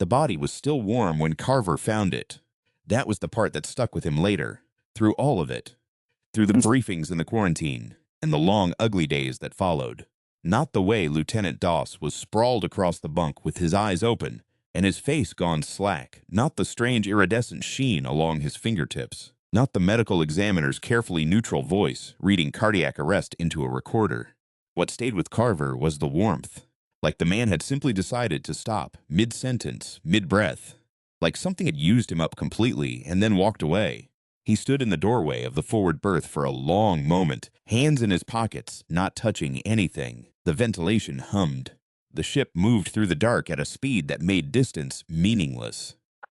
The body was still warm when Carver found it. That was the part that stuck with him later, through all of it, through the briefings in the quarantine, and the long, ugly days that followed. Not the way Lieutenant Doss was sprawled across the bunk with his eyes open and his face gone slack, not the strange iridescent sheen along his fingertips, not the medical examiner's carefully neutral voice reading cardiac arrest into a recorder. What stayed with Carver was the warmth, like the man had simply decided to stop, mid-sentence, mid-breath, like something had used him up completely and then walked away. He stood in the doorway of the forward berth for a long moment, hands in his pockets, not touching anything. The ventilation hummed. The ship moved through the dark at a speed that made distance meaningless.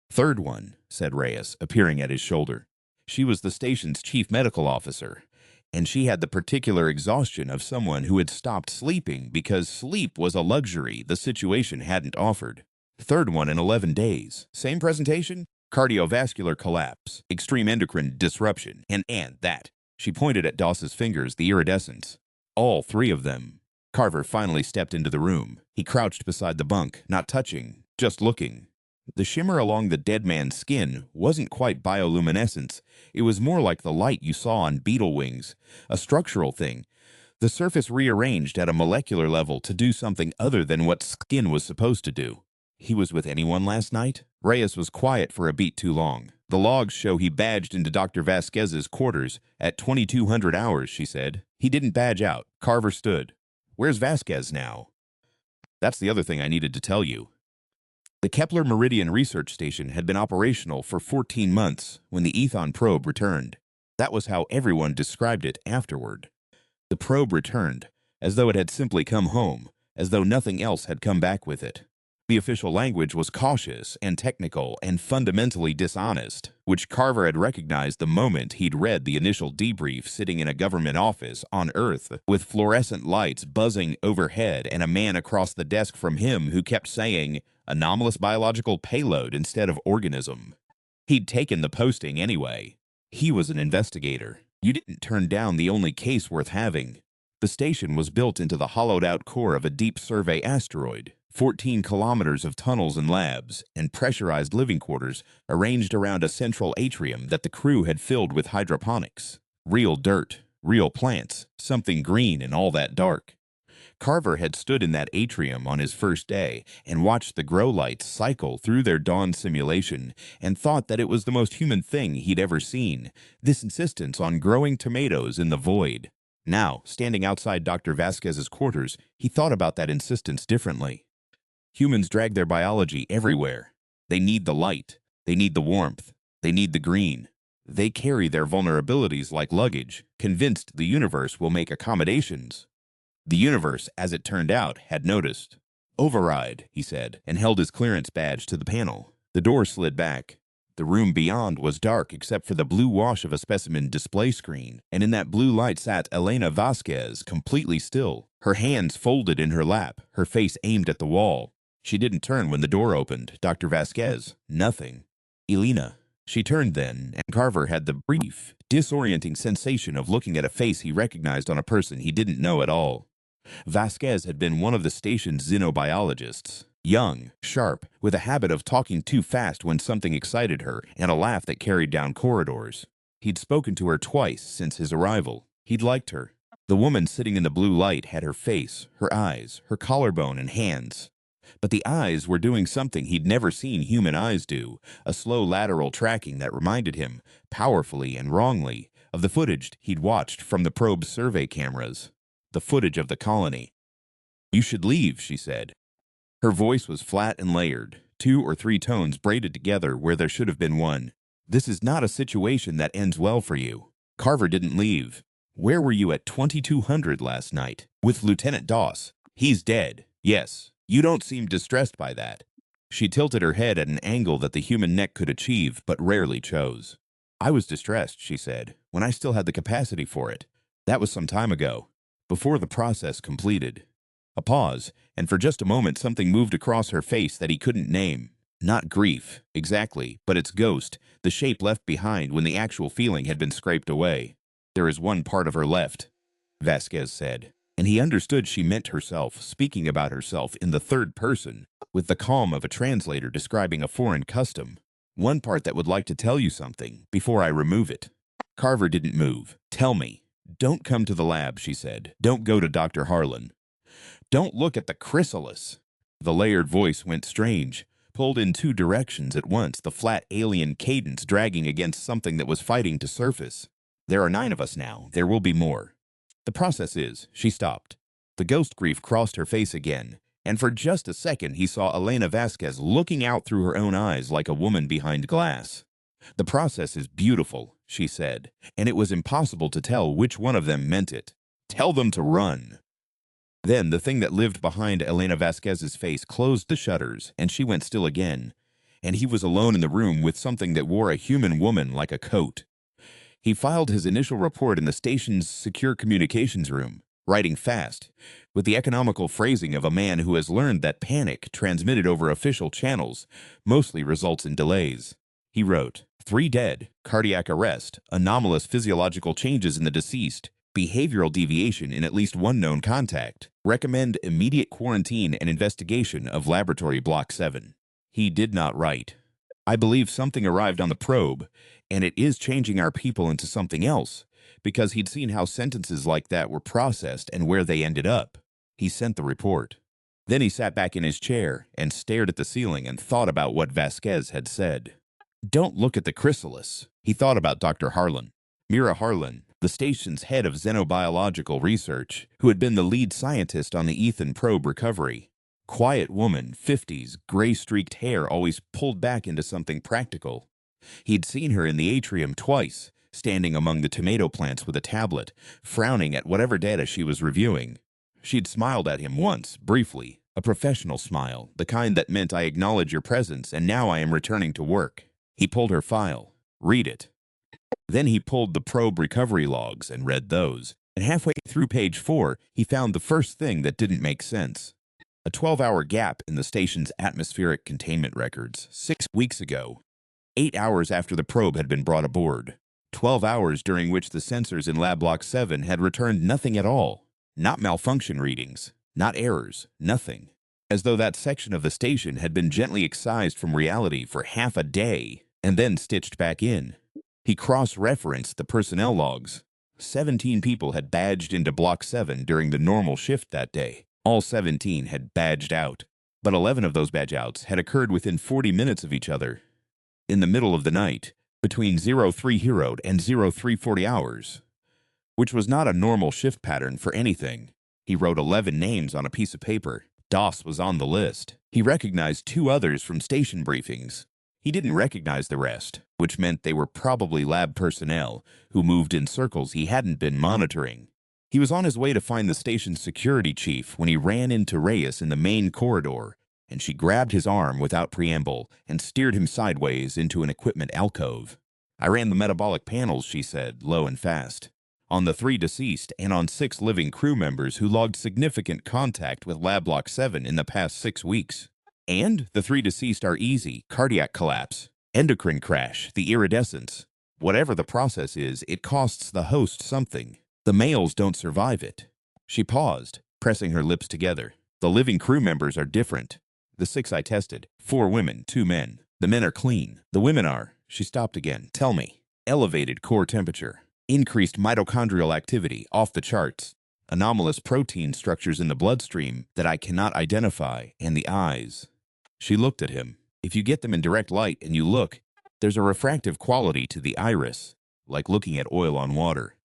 "Third one," said Reyes, appearing at his shoulder. She was the station's chief medical officer, and she had the particular exhaustion of someone who had stopped sleeping because sleep was a luxury the situation hadn't offered. "Third one in 11 days. Same presentation? Cardiovascular collapse, extreme endocrine disruption, and that." She pointed at Doss's fingers, the iridescence. "All 3 of them." Carver finally stepped into the room. He crouched beside the bunk, not touching, just looking. The shimmer along the dead man's skin wasn't quite bioluminescence. It was more like the light you saw on beetle wings, a structural thing. The surface rearranged at a molecular level to do something other than what skin was supposed to do. "He was with anyone last night?" Reyes was quiet for a beat too long. "The logs show he badged into Dr. Vasquez's quarters at 2200 hours, she said. He didn't badge out." Carver stood. "Where's Vasquez now?" "That's the other thing I needed to tell you." The Kepler Meridian Research Station had been operational for 14 months when the Ethon probe returned. That was how everyone described it afterward. The probe returned, as though it had simply come home, as though nothing else had come back with it. The official language was cautious and technical and fundamentally dishonest, which Carver had recognized the moment he'd read the initial debrief sitting in a government office on Earth with fluorescent lights buzzing overhead and a man across the desk from him who kept saying, "anomalous biological payload" instead of organism. He'd taken the posting anyway. He was an investigator. You didn't turn down the only case worth having. The station was built into the hollowed-out core of a deep survey asteroid. 14 kilometers of tunnels and labs, and pressurized living quarters arranged around a central atrium that the crew had filled with hydroponics. Real dirt, real plants, something green in all that dark. Carver had stood in that atrium on his first day and watched the grow lights cycle through their dawn simulation and thought that it was the most human thing he'd ever seen, this insistence on growing tomatoes in the void. Now, standing outside Dr. Vasquez's quarters, he thought about that insistence differently. Humans drag their biology everywhere. They need the light. They need the warmth. They need the green. They carry their vulnerabilities like luggage, convinced the universe will make accommodations. The universe, as it turned out, had noticed. "Override," he said, and held his clearance badge to the panel. The door slid back. The room beyond was dark except for the blue wash of a specimen display screen, and in that blue light sat Elena Vasquez, completely still, her hands folded in her lap, her face aimed at the wall. She didn't turn when the door opened. Dr. Vasquez, nothing. "Elena." She turned then, and Carver had the brief, disorienting sensation of looking at a face he recognized on a person he didn't know at all. Vasquez had been one of the station's xenobiologists. Young, sharp, with a habit of talking too fast when something excited her, and a laugh that carried down corridors. He'd spoken to her twice since his arrival. He'd liked her. The woman sitting in the blue light had her face, her eyes, her collarbone and hands. But the eyes were doing something he'd never seen human eyes do, a slow lateral tracking that reminded him, powerfully and wrongly, of the footage he'd watched from the probe's survey cameras. The footage of the colony. "You should leave," she said. Her voice was flat and layered, 2 or 3 tones braided together where there should have been one. "This is not a situation that ends well for you." Carver didn't leave. "Where were you at 2200 last night?" "With Lieutenant Doss. He's dead. Yes. You don't seem distressed by that." She tilted her head at an angle that the human neck could achieve, but rarely chose. "I was distressed," she said, "when I still had the capacity for it. That was some time ago, before the process completed." A pause, and for just a moment something moved across her face that he couldn't name. Not grief, exactly, but its ghost, the shape left behind when the actual feeling had been scraped away. "There is one part of her left," Vasquez said. And he understood she meant herself, speaking about herself in the third person, with the calm of a translator describing a foreign custom. One part that would like to tell you something before I remove it. Carver didn't move. Tell me. Don't come to the lab, she said. Don't go to Dr. Harlan. Don't look at the chrysalis. The layered voice went strange, pulled in two directions at once, the flat alien cadence dragging against something that was fighting to surface. There are 9 of us now. There will be more. The process is, she stopped. The ghost grief crossed her face again, and for just a second he saw Elena Vasquez looking out through her own eyes like a woman behind glass. The process is beautiful, she said, and it was impossible to tell which one of them meant it. Tell them to run. Then the thing that lived behind Elena Vasquez's face closed the shutters, and she went still again, and he was alone in the room with something that wore a human woman like a coat. He filed his initial report in the station's secure communications room, writing fast, with the economical phrasing of a man who has learned that panic transmitted over official channels mostly results in delays. He wrote, 3 dead, cardiac arrest, anomalous physiological changes in the deceased, behavioral deviation in at least 1 known contact. Recommend immediate quarantine and investigation of Laboratory Block 7. He did not write. I believe something arrived on the probe, and it is changing our people into something else, because he'd seen how sentences like that were processed and where they ended up. He sent the report. Then he sat back in his chair and stared at the ceiling and thought about what Vasquez had said. Don't look at the chrysalis. He thought about Dr. Harlan. Mira Harlan, the station's head of xenobiological research, who had been the lead scientist on the Ethan probe recovery. Quiet woman, 50s, gray-streaked hair always pulled back into something practical. He'd seen her in the atrium twice, standing among the tomato plants with a tablet, frowning at whatever data she was reviewing. She'd smiled at him once, briefly, a professional smile, the kind that meant I acknowledge your presence and now I am returning to work. He pulled her file. Read it. Then he pulled the probe recovery logs and read those, and halfway through page 4, he found the first thing that didn't make sense. A 12-hour gap in the station's atmospheric containment records, 6 weeks ago. 8 hours after the probe had been brought aboard. 12 hours during which the sensors in Lab Block 7 had returned nothing at all. Not malfunction readings, not errors, nothing. As though that section of the station had been gently excised from reality for half a day and then stitched back in. He cross-referenced the personnel logs. 17 people had badged into Block 7 during the normal shift that day. All 17 had badged out, but 11 of those badge-outs had occurred within 40 minutes of each other. In the middle of the night, between 03 Heroed and 0340 hours, which was not a normal shift pattern for anything. He wrote 11 names on a piece of paper. Doss was on the list. He recognized 2 others from station briefings. He didn't recognize the rest, which meant they were probably lab personnel who moved in circles he hadn't been monitoring. He was on his way to find the station's security chief when he ran into Reyes in the main corridor, and she grabbed his arm without preamble and steered him sideways into an equipment alcove. I ran the metabolic panels, she said, low and fast, on the 3 deceased and on 6 living crew members who logged significant contact with Lab Block 7 in the past 6 weeks. And the 3 deceased are easy: cardiac collapse, endocrine crash, the iridescence. Whatever the process is, it costs the host something. The males don't survive it. She paused, pressing her lips together. The living crew members are different. The 6 I tested, 4 women, 2 men. The men are clean. The women are. She stopped again. Tell me. Elevated core temperature. Increased mitochondrial activity, off the charts. Anomalous protein structures in the bloodstream that I cannot identify, and the eyes. She looked at him. If you get them in direct light and you look, there's a refractive quality to the iris, like looking at oil on water.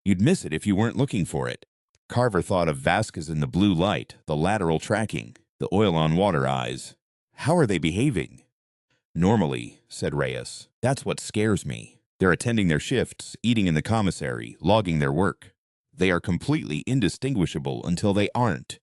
You'd miss it if you weren't looking for it. Carver thought of Vasquez in the blue light, the lateral tracking, the oil on water eyes. How are they behaving? Normally, said Reyes. That's what scares me. They're attending their shifts, eating in the commissary, logging their work. They are completely indistinguishable until they aren't.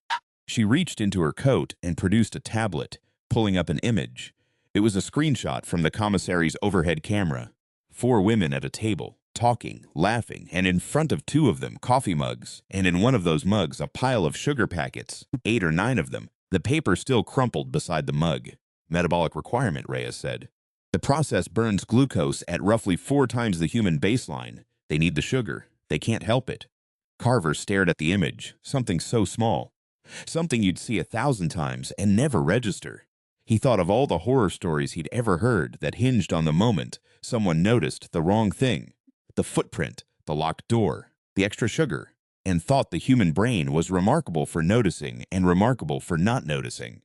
She reached into her coat and produced a tablet, pulling up an image. It was a screenshot from the commissary's overhead camera. 4 women at a table, talking, laughing, and in front of 2 of them, coffee mugs, and in one of those mugs a pile of sugar packets, 8 or 9 of them, the paper still crumpled beside the mug. Metabolic requirement, Reyes said. The process burns glucose at roughly 4 times the human baseline. They need the sugar. They can't help it. Carver stared at the image, something so small. Something you'd see 1,000 times and never register. He thought of all the horror stories he'd ever heard that hinged on the moment someone noticed the wrong thing. The footprint, the locked door, the extra sugar, and thought the human brain was remarkable for noticing and remarkable for not noticing.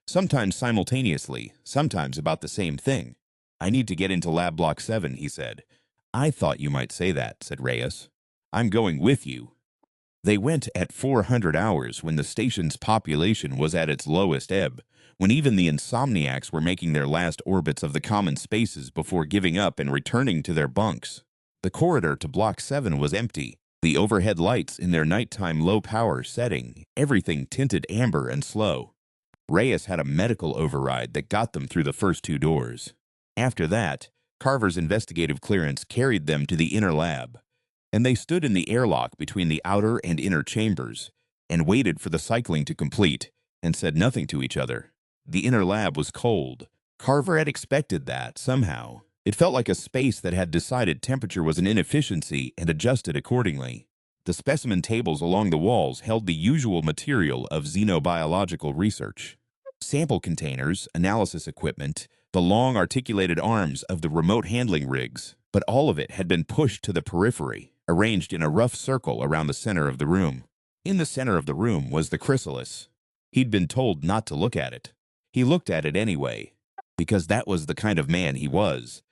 Sometimes simultaneously, sometimes about the same thing. "I need to get into Lab Block 7, he said. "I thought you might say that," said Reyes. "I'm going with you." They went at 400 hours when the station's population was at its lowest ebb, when even the insomniacs were making their last orbits of the common spaces before giving up and returning to their bunks. The corridor to Block 7 was empty, the overhead lights in their nighttime low-power setting, everything tinted amber and slow. Reyes had a medical override that got them through the first 2 doors. After that, Carver's investigative clearance carried them to the inner lab, and they stood in the airlock between the outer and inner chambers and waited for the cycling to complete and said nothing to each other. The inner lab was cold. Carver had expected that, somehow. It felt like a space that had decided temperature was an inefficiency and adjusted accordingly. The specimen tables along the walls held the usual material of xenobiological research. Sample containers, analysis equipment, the long articulated arms of the remote handling rigs, but all of it had been pushed to the periphery, arranged in a rough circle around the center of the room. In the center of the room was the chrysalis. He'd been told not to look at it. He looked at it anyway, because that was the kind of man he was,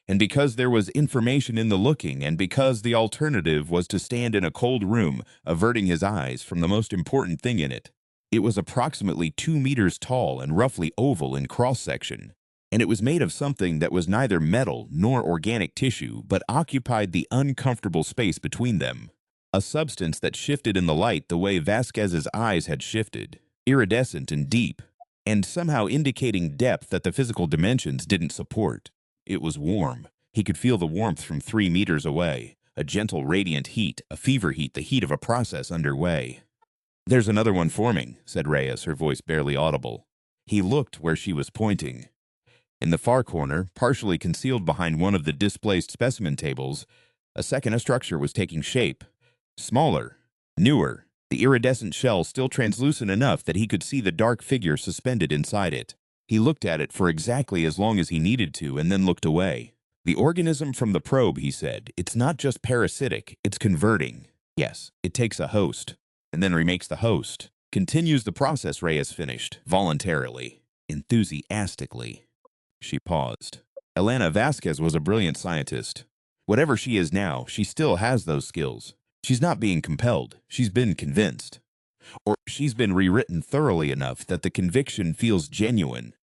and because there was information in the looking, and because the alternative was to stand in a cold room, averting his eyes from the most important thing in it. It was approximately 2 meters tall and roughly oval in cross-section, and it was made of something that was neither metal nor organic tissue, but occupied the uncomfortable space between them. A substance that shifted in the light the way Vasquez's eyes had shifted, iridescent and deep, and somehow indicating depth that the physical dimensions didn't support. It was warm. He could feel the warmth from 3 meters away, a gentle radiant heat, a fever heat, the heat of a process underway. "There's another one forming," said Reyes, her voice barely audible. He looked where she was pointing. In the far corner, partially concealed behind one of the displaced specimen tables, a second structure was taking shape. Smaller, newer, the iridescent shell still translucent enough that he could see the dark figure suspended inside it. He looked at it for exactly as long as he needed to and then looked away. "The organism from the probe," he said, "it's not just parasitic, it's converting. Yes, it takes a host, and then remakes the host. Continues the process," Reyes finished, voluntarily, enthusiastically. She paused. Elena Vasquez was a brilliant scientist. Whatever she is now, she still has those skills. She's not being compelled. She's been convinced. Or she's been rewritten thoroughly enough that the conviction feels genuine.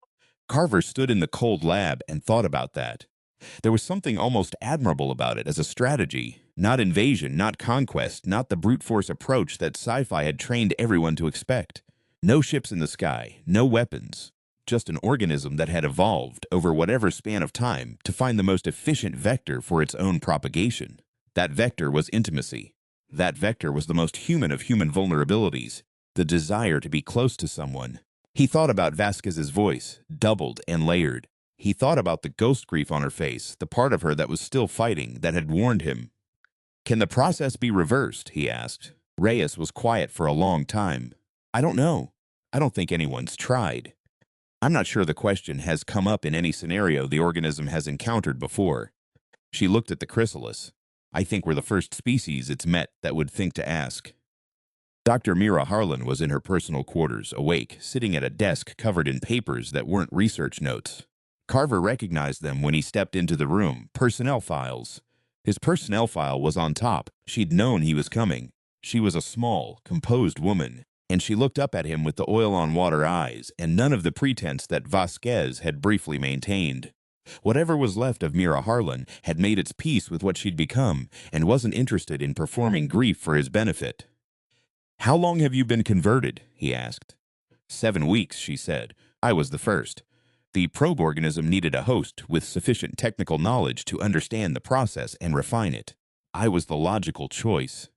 Carver stood in the cold lab and thought about that. There was something almost admirable about it as a strategy. Not invasion, not conquest, not the brute force approach that sci-fi had trained everyone to expect. No ships in the sky, no weapons. Just an organism that had evolved over whatever span of time to find the most efficient vector for its own propagation. That vector was intimacy. That vector was the most human of human vulnerabilities, the desire to be close to someone. He thought about Vasquez's voice, doubled and layered. He thought about the ghost grief on her face, the part of her that was still fighting, that had warned him. "Can the process be reversed?" he asked. Reyes was quiet for a long time. "I don't know. I don't think anyone's tried. I'm not sure the question has come up in any scenario the organism has encountered before." She looked at the chrysalis. "I think we're the first species it's met that would think to ask." Dr. Mira Harlan was in her personal quarters, awake, sitting at a desk covered in papers that weren't research notes. Carver recognized them when he stepped into the room, personnel files. His personnel file was on top. She'd known he was coming. She was a small, composed woman, and she looked up at him with the oil-on-water eyes and none of the pretense that Vasquez had briefly maintained. Whatever was left of Mira Harlan had made its peace with what she'd become and wasn't interested in performing grief for his benefit. "How long have you been converted?" he asked. 7 weeks, she said. "I was the first. The probe organism needed a host with sufficient technical knowledge to understand the process and refine it. I was the logical choice."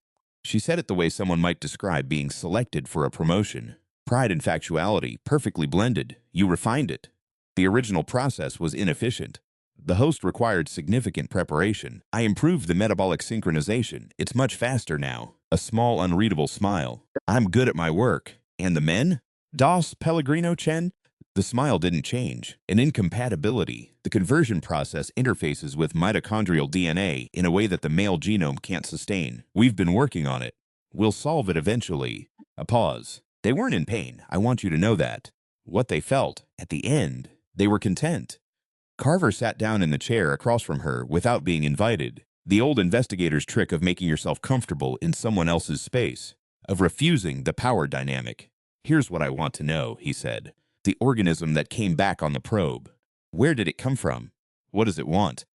She said it the way someone might describe being selected for a promotion. Pride and factuality, perfectly blended. You refined it. The original process was inefficient. The host required significant preparation. I improved the metabolic synchronization. It's much faster now. A small, unreadable smile. I'm good at my work. And the men? Das Pellegrino Chen? The smile didn't change. An incompatibility. The conversion process interfaces with mitochondrial DNA in a way that the male genome can't sustain. We've been working on it. We'll solve it eventually. A pause. They weren't in pain. I want you to know that. What they felt, at the end, they were content. Carver sat down in the chair across from her without being invited. The old investigator's trick of making yourself comfortable in someone else's space. Of refusing the power dynamic. Here's what I want to know, he said. The organism that came back on the probe. Where did it come from? What does it want?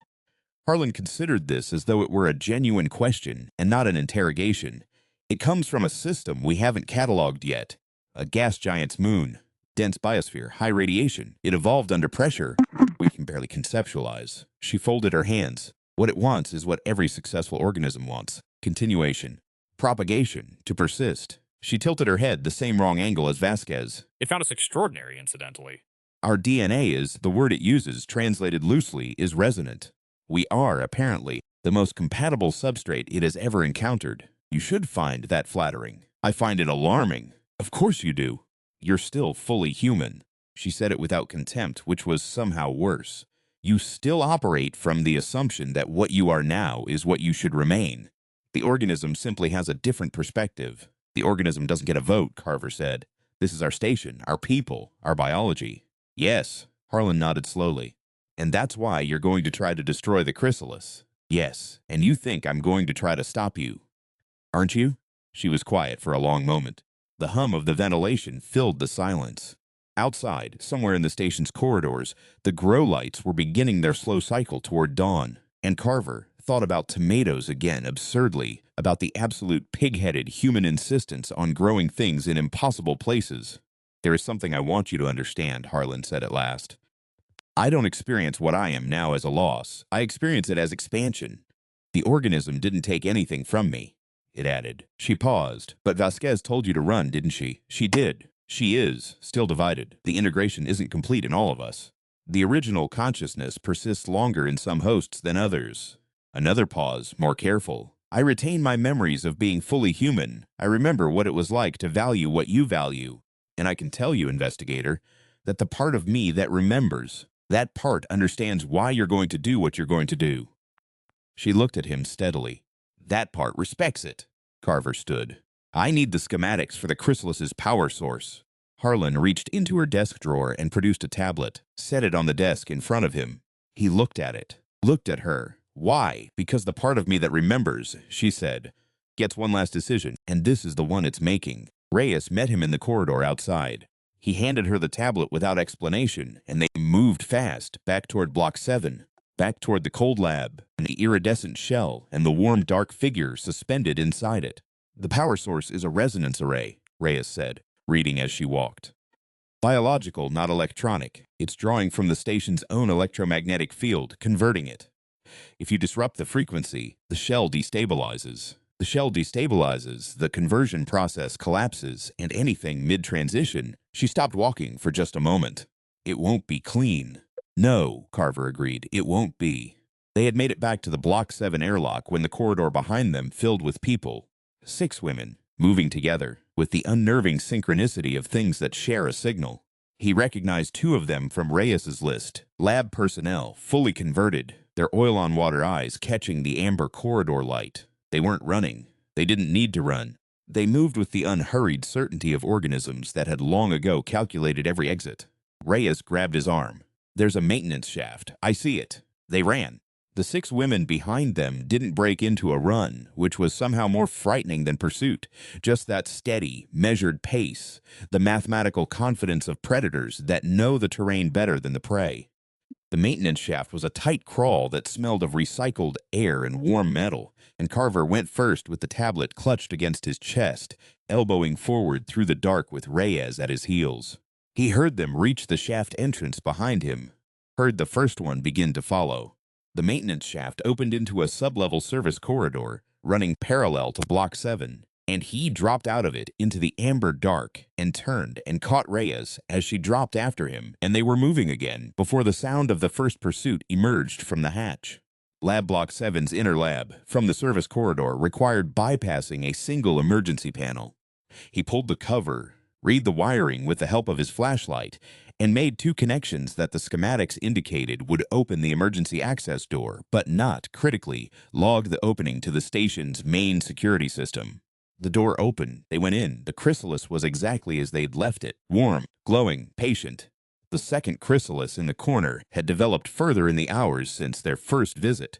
Harlan considered this as though it were a genuine question and not an interrogation. It comes from a system we haven't cataloged yet. A gas giant's moon. Dense biosphere, high radiation. It evolved under pressure. We can barely conceptualize. She folded her hands. What it wants is what every successful organism wants. Continuation. Propagation. To persist. She tilted her head the same wrong angle as Vasquez. It found us extraordinary, incidentally. Our DNA is, the word it uses, translated loosely, is resonant. We are, apparently, the most compatible substrate it has ever encountered. You should find that flattering. I find it alarming. Of course you do. You're still fully human. She said it without contempt, which was somehow worse. You still operate from the assumption that what you are now is what you should remain. The organism simply has a different perspective. The organism doesn't get a vote, Carver said. This is our station, our people, our biology. Yes, Harlan nodded slowly. And that's why you're going to try to destroy the chrysalis. Yes, and you think I'm going to try to stop you. Aren't you? She was quiet for a long moment. The hum of the ventilation filled the silence. Outside, somewhere in the station's corridors, the grow lights were beginning their slow cycle toward dawn, and Carver thought about tomatoes again absurdly, about the absolute pig-headed human insistence on growing things in impossible places. There is something I want you to understand, Harlan said at last. I don't experience what I am now as a loss. I experience it as expansion. The organism didn't take anything from me, it added. She paused. But Vasquez told you to run, didn't she? She did. She is still divided. The integration isn't complete in all of us. The original consciousness persists longer in some hosts than others. Another pause, more careful. I retain my memories of being fully human. I remember what it was like to value what you value. And I can tell you, investigator, that the part of me that remembers, that part understands why you're going to do what you're going to do. She looked at him steadily. That part respects it. Carver stood. I need the schematics for the chrysalis's power source. Harlan reached into her desk drawer and produced a tablet, set it on the desk in front of him. He looked at it, looked at her. Why? Because the part of me that remembers, she said, gets one last decision, and this is the one it's making. Reyes met him in the corridor outside. He handed her the tablet without explanation, and they moved fast, back toward Block 7, back toward the cold lab, and the iridescent shell, and the warm, dark figure suspended inside it. The power source is a resonance array, Reyes said, reading as she walked. Biological, not electronic. It's drawing from the station's own electromagnetic field, converting it. If you disrupt the frequency, the shell destabilizes. The shell destabilizes, the conversion process collapses, and anything mid-transition. She stopped walking for just a moment. It won't be clean. No, Carver agreed, it won't be. They had made it back to the Block 7 airlock when the corridor behind them filled with people. 6 women, moving together, with the unnerving synchronicity of things that share a signal. He recognized 2 of them from Reyes's list, lab personnel, fully converted, their oil-on-water eyes catching the amber corridor light. They weren't running. They didn't need to run. They moved with the unhurried certainty of organisms that had long ago calculated every exit. Reyes grabbed his arm. There's a maintenance shaft. I see it. They ran. The 6 women behind them didn't break into a run, which was somehow more frightening than pursuit. Just that steady, measured pace, the mathematical confidence of predators that know the terrain better than the prey. The maintenance shaft was a tight crawl that smelled of recycled air and warm metal, and Carver went first with the tablet clutched against his chest, elbowing forward through the dark with Reyes at his heels. He heard them reach the shaft entrance behind him, heard the first one begin to follow. The maintenance shaft opened into a sub-level service corridor running parallel to Block 7, and he dropped out of it into the amber dark and turned and caught Reyes as she dropped after him, and they were moving again before the sound of the first pursuit emerged from the hatch. Lab Block 7's inner lab, from the service corridor, required bypassing a single emergency panel. He pulled the cover, read the wiring with the help of his flashlight, and made 2 connections that the schematics indicated would open the emergency access door, but not, critically, logged the opening to the station's main security system. The door opened. They went in. The chrysalis was exactly as they'd left it, warm, glowing, patient. The second chrysalis in the corner had developed further in the hours since their first visit.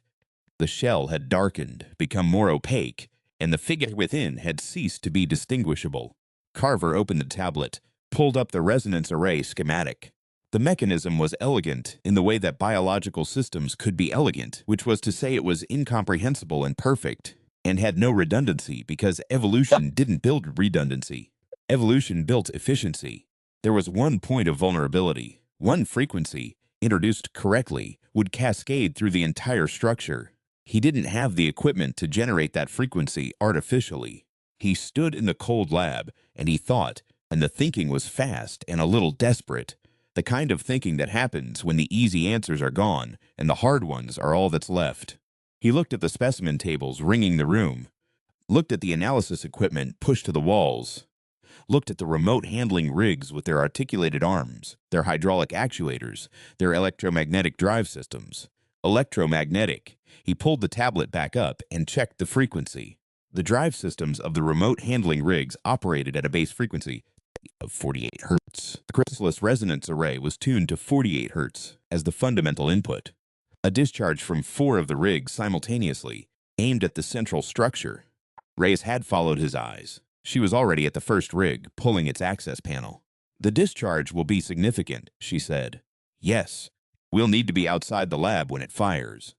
The shell had darkened, become more opaque, and the figure within had ceased to be distinguishable. Carver opened the tablet, pulled up the resonance array schematic. The mechanism was elegant in the way that biological systems could be elegant, which was to say it was incomprehensible and perfect, and had no redundancy because evolution didn't build redundancy. Evolution built efficiency. There was one point of vulnerability. One frequency, introduced correctly, would cascade through the entire structure. He didn't have the equipment to generate that frequency artificially. He stood in the cold lab, and he thought, and the thinking was fast and a little desperate, the kind of thinking that happens when the easy answers are gone and the hard ones are all that's left. He looked at the specimen tables ringing the room, looked at the analysis equipment pushed to the walls, looked at the remote handling rigs with their articulated arms, their hydraulic actuators, their electromagnetic drive systems. Electromagnetic. He pulled the tablet back up and checked the frequency. The drive systems of the remote handling rigs operated at a base frequency of 48 Hz. The chrysalis resonance array was tuned to 48 Hz as the fundamental input. A discharge from 4 of the rigs simultaneously, aimed at the central structure. Reyes had followed his eyes. She was already at the first rig, pulling its access panel. "The discharge will be significant," she said. "Yes. We'll need to be outside the lab when it fires."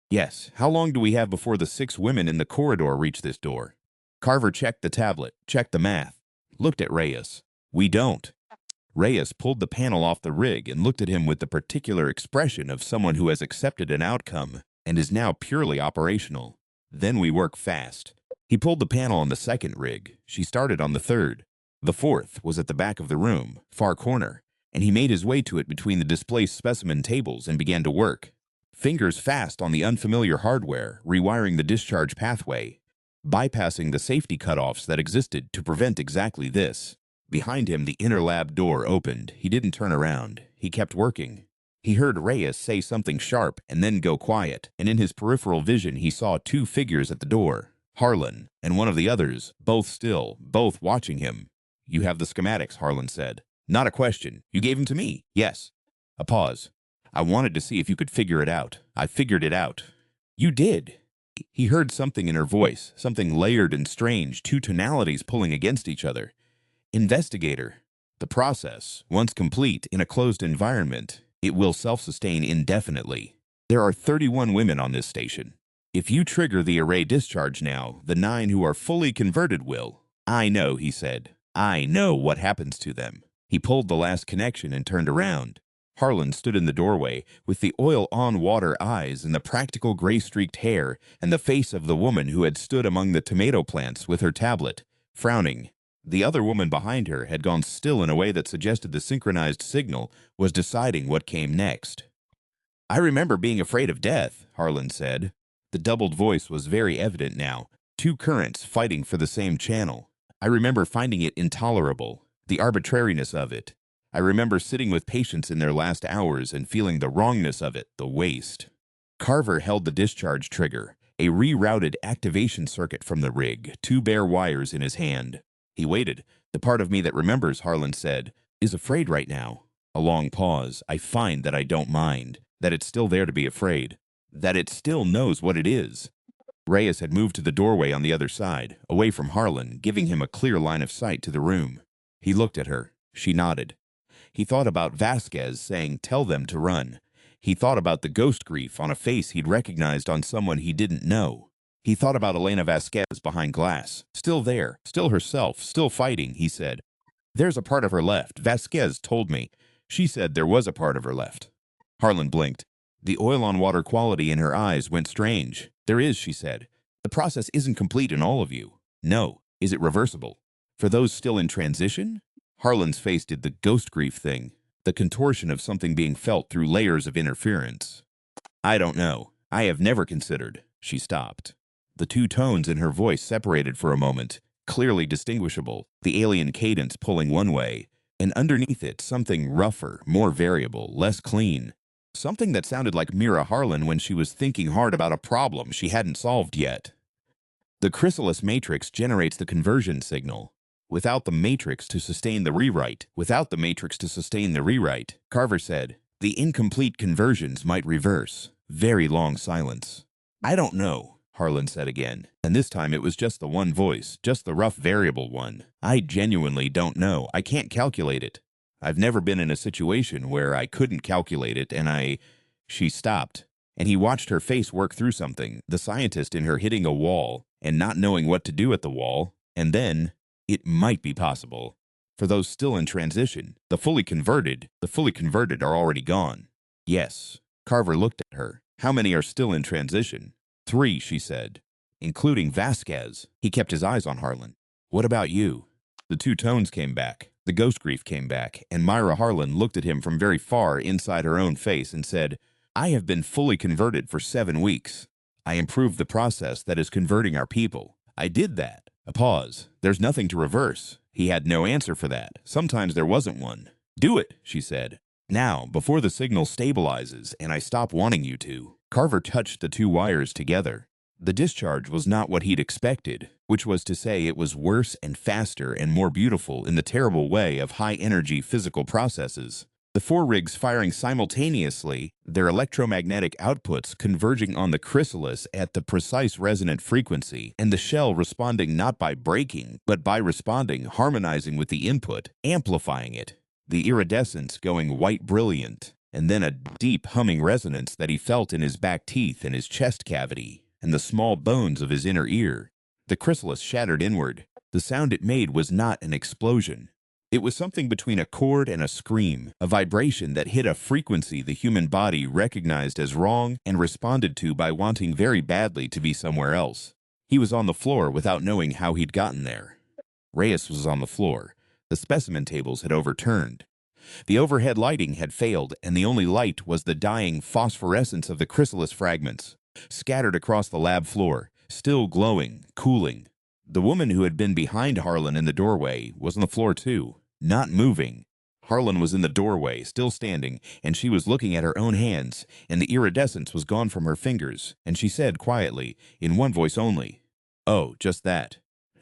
"Yes. How long do we have before the 6 women in the corridor reach this door?" Carver checked the tablet, checked the math, looked at Reyes. "We don't." Reyes pulled the panel off the rig and looked at him with the particular expression of someone who has accepted an outcome and is now purely operational. "Then we work fast." He pulled the panel on the second rig. She started on the third. The fourth was at the back of the room, far corner, and he made his way to it between the displaced specimen tables and began to work. Fingers fast on the unfamiliar hardware, rewiring the discharge pathway, bypassing the safety cutoffs that existed to prevent exactly this. Behind him, the inner lab door opened. He didn't turn around. He kept working. He heard Reyes say something sharp and then go quiet, and in his peripheral vision he saw 2 figures at the door, Harlan and one of the others, both still, both watching him. "You have the schematics," Harlan said. "Not a question. You gave them to me." "Yes." A pause. "I wanted to see if you could figure it out. I figured it out." "You did." He heard something in her voice, something layered and strange, 2 tonalities pulling against each other. "Investigator. The process, once complete in a closed environment, it will self-sustain indefinitely. There are 31 women on this station. If you trigger the array discharge now, the 9 who are fully converted will." "I know," he said. "I know what happens to them." He pulled the last connection and turned around. Harlan stood in the doorway with the oil-on-water eyes and the practical gray-streaked hair and the face of the woman who had stood among the tomato plants with her tablet, frowning. The other woman behind her had gone still in a way that suggested the synchronized signal was deciding what came next. "I remember being afraid of death," Harlan said. The doubled voice was very evident now, 2 currents fighting for the same channel. "I remember finding it intolerable, the arbitrariness of it. I remember sitting with patients in their last hours and feeling the wrongness of it, the waste." Carver held the discharge trigger, a rerouted activation circuit from the rig, 2 bare wires in his hand. He waited. "The part of me that remembers," Harlan said, "is afraid right now." A long pause. "I find that I don't mind, that it's still there to be afraid, that it still knows what it is." Reyes had moved to the doorway on the other side, away from Harlan, giving him a clear line of sight to the room. He looked at her. She nodded. He thought about Vasquez saying, "Tell them to run." He thought about the ghost grief on a face he'd recognized on someone he didn't know. He thought about Elena Vasquez behind glass, still there, still herself, still fighting, he said. "There's a part of her left. Vasquez told me. She said there was a part of her left." Harlan blinked. The oil-on-water quality in her eyes went strange. "There is," she said. "The process isn't complete in all of you." "No. Is it reversible? For those still in transition?" Harlan's face did the ghost grief thing, the contortion of something being felt through layers of interference. "I don't know. I have never considered. She stopped. The two tones in her voice separated for a moment, clearly distinguishable, the alien cadence pulling one way, and underneath it something rougher, more variable, less clean. Something that sounded like Mira Harlan when she was thinking hard about a problem she hadn't solved yet. The chrysalis matrix generates the conversion signal. Without the matrix to sustain the rewrite, Carver said, the incomplete conversions might reverse. Very long silence. I don't know, Harlan said again, and this time it was just the one voice, just the rough variable one. I genuinely don't know. I can't calculate it. I've never been in a situation where I couldn't calculate it, and She stopped, and he watched her face work through something, the scientist in her hitting a wall, and not knowing what to do at the wall, and then, it might be possible. For those still in transition, the fully converted are already gone. Yes. Carver looked at her. How many are still in transition? 3, she said, including Vasquez. He kept his eyes on Harlan. What about you? The two tones came back. The ghost grief came back, and Myra Harlan looked at him from very far inside her own face and said, I have been fully converted for 7 weeks. I improved the process that is converting our people. I did that. A pause. There's nothing to reverse. He had no answer for that. Sometimes there wasn't one. Do it, she said. Now, before the signal stabilizes and I stop wanting you to. Carver touched the two wires together. The discharge was not what he'd expected, which was to say it was worse and faster and more beautiful in the terrible way of high-energy physical processes. The 4 rigs firing simultaneously, their electromagnetic outputs converging on the chrysalis at the precise resonant frequency, and the shell responding not by breaking, but by responding, harmonizing with the input, amplifying it. The iridescence going white brilliant, and then a deep humming resonance that he felt in his back teeth and his chest cavity, and the small bones of his inner ear. The chrysalis shattered inward. The sound it made was not an explosion. It was something between a chord and a scream, a vibration that hit a frequency the human body recognized as wrong and responded to by wanting very badly to be somewhere else. He was on the floor without knowing how he'd gotten there. Reyes was on the floor. The specimen tables had overturned. The overhead lighting had failed, and the only light was the dying phosphorescence of the chrysalis fragments, scattered across the lab floor, still glowing, cooling. The woman who had been behind Harlan in the doorway was on the floor too, not moving. Harlan was in the doorway, still standing, and she was looking at her own hands, and the iridescence was gone from her fingers, and she said quietly, in one voice only, "Oh, just that."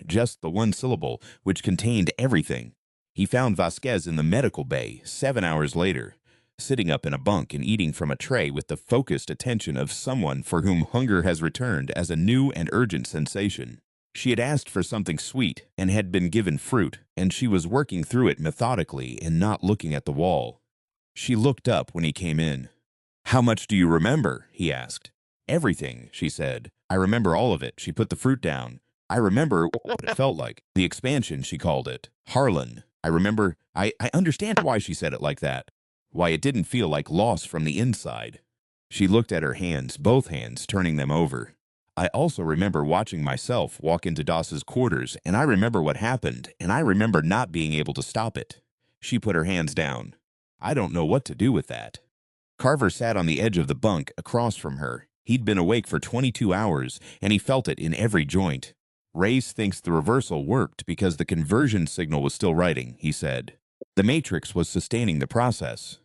Just the one syllable, which contained everything. He found Vasquez in the medical bay 7 hours later, sitting up in a bunk and eating from a tray with the focused attention of someone for whom hunger has returned as a new and urgent sensation. She had asked for something sweet and had been given fruit, and she was working through it methodically and not looking at the wall. She looked up when he came in. "How much do you remember?" he asked. "Everything," she said. "I remember all of it." She put the fruit down. "I remember what it felt like. The expansion," she called it. "Harlan. I remember. I understand why she said it like that. Why it didn't feel like loss from the inside." She looked at her hands, both hands, turning them over. "I also remember watching myself walk into Doss's quarters, and I remember what happened, and I remember not being able to stop it." She put her hands down. "I don't know what to do with that." Carver sat on the edge of the bunk across from her. He'd been awake for 22 hours, and he felt it in every joint. "Reyes thinks the reversal worked because the conversion signal was still writing," he said. "The matrix was sustaining the process.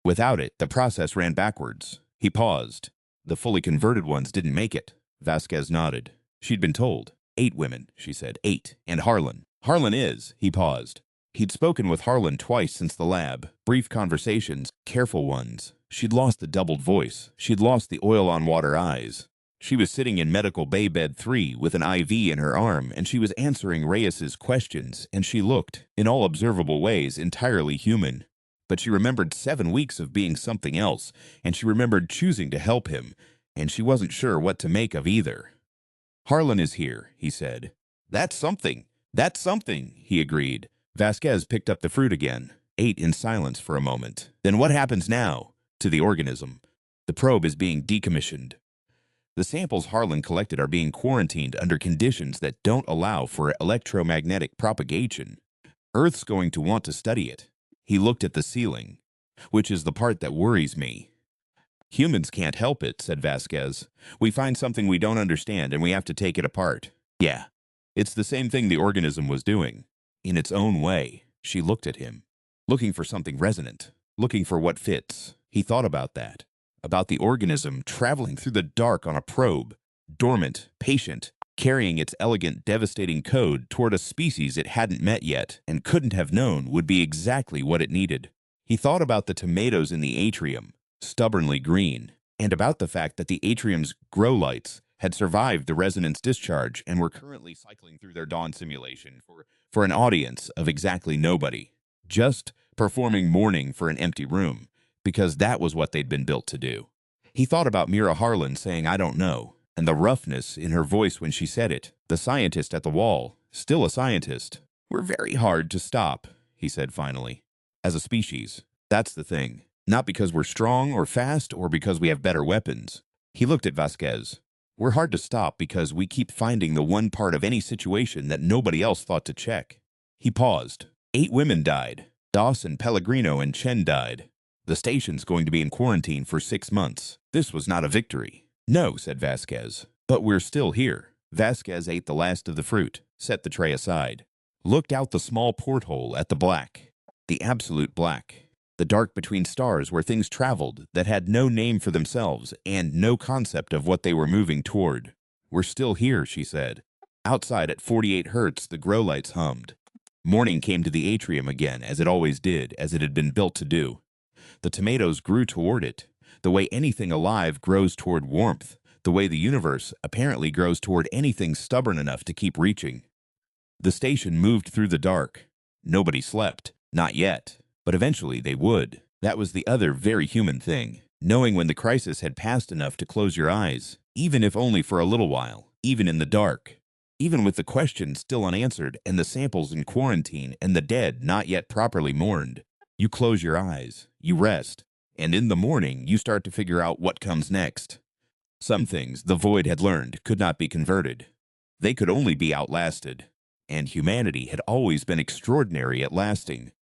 Without it, the process ran backwards." He paused. "The fully converted ones didn't make it." Vasquez nodded. She'd been told. 8 women, she said. 8. And Harlan. "Harlan is." He paused. He'd spoken with Harlan twice since the lab. Brief conversations, careful ones. She'd lost the doubled voice. She'd lost the oil-on-water eyes. She was sitting in medical bay bed 3 with an IV in her arm, and she was answering Reyes's questions, and she looked, in all observable ways, entirely human. But she remembered 7 weeks of being something else, and she remembered choosing to help him, and she wasn't sure what to make of either. "Harlan is here," he said. "That's something. That's something," he agreed. Vasquez picked up the fruit again, ate in silence for a moment. "Then what happens now?" "To the organism. The probe is being decommissioned. The samples Harlan collected are being quarantined under conditions that don't allow for electromagnetic propagation. Earth's going to want to study it." He looked at the ceiling. "Which is the part that worries me." Humans can't help it, said Vasquez. We find something we don't understand and we have to take it apart. Yeah, it's the same thing the organism was doing. In its own way. She looked at him, looking for something resonant, looking for what fits. He thought about that, about the organism traveling through the dark on a probe, dormant, patient, carrying its elegant, devastating code toward a species it hadn't met yet and couldn't have known would be exactly what it needed. He thought about the tomatoes in the atrium, stubbornly green, and about the fact that the atrium's grow lights had survived the resonance discharge and were currently cycling through their dawn simulation for an audience of exactly nobody, just performing mourning for an empty room, because that was what they'd been built to do. He thought about Mira Harlan saying, "I don't know," and the roughness in her voice when she said it. The scientist at the wall, still a scientist. "We're very hard to stop," he said finally. "As a species, that's the thing. Not because we're strong or fast or because we have better weapons." He looked at Vasquez. "We're hard to stop because we keep finding the one part of any situation that nobody else thought to check." He paused. 8 women died. Dawson, Pellegrino, and Chen died. The station's going to be in quarantine for 6 months. This was not a victory. "No," said Vasquez. "But we're still here." Vasquez ate the last of the fruit, set the tray aside, looked out the small porthole at the black, the absolute black, the dark between stars where things traveled that had no name for themselves and no concept of what they were moving toward. "We're still here," she said. Outside at 48 hertz, the grow lights hummed. Morning came to the atrium again, as it always did, as it had been built to do. The tomatoes grew toward it, the way anything alive grows toward warmth, the way the universe apparently grows toward anything stubborn enough to keep reaching. The station moved through the dark. Nobody slept. Not yet. But eventually they would. That was the other very human thing, knowing when the crisis had passed enough to close your eyes, even if only for a little while, even in the dark. Even with the questions still unanswered and the samples in quarantine and the dead not yet properly mourned. You close your eyes, you rest, and in the morning you start to figure out what comes next. Some things the void had learned could not be converted. They could only be outlasted. And humanity had always been extraordinary at lasting.